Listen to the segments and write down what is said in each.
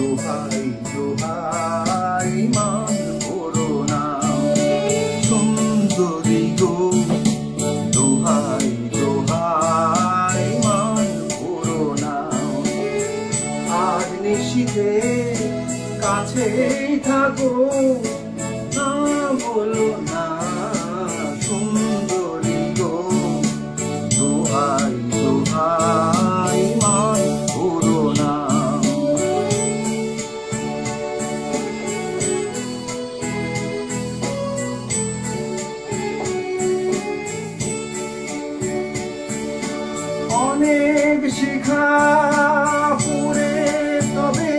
দোহাই দোহাই মান করো না সুন্দরী গো, দোহাই দোহাই মান করো না। আজ নিশিতে কাছেই থাকো, না বলো না সুন্দরী গো, দোহাই দোহাই মান করো না। অনেক শিখা পুরে তবে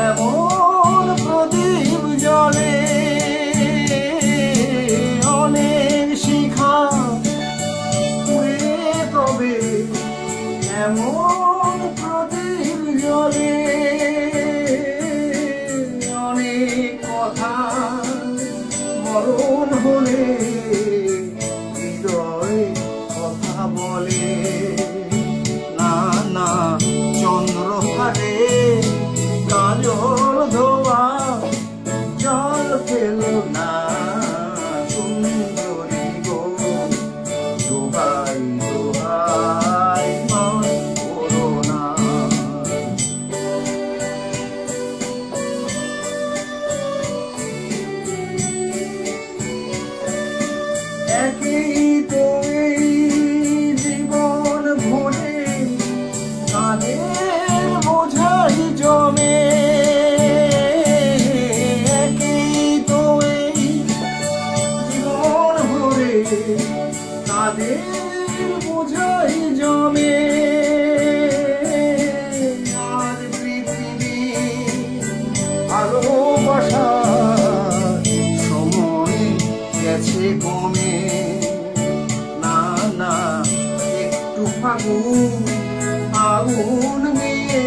এমন প্রদীপ জ্বলে, অনেক শিখা পুরে তবে এমন প্রদীপ জ্বলে। অনেক কথা মরণ হলে হৃদয় কথা বলে, না না চন্দ্র হাটে কাজল ধোয়া জল ফেল না সুন্দরী গো, দোহাই দোহাই মান করো না। একই তো এই জীবন ভরে কাঁধের বোঝাই জমে, একই তো এই জীবন ভরে কাঁধের বোঝাই জমে। আজ পৃথিবী ভালোবাসার সময় গেছে কমে, না না একটু ফাগুন আগুন নিয়ে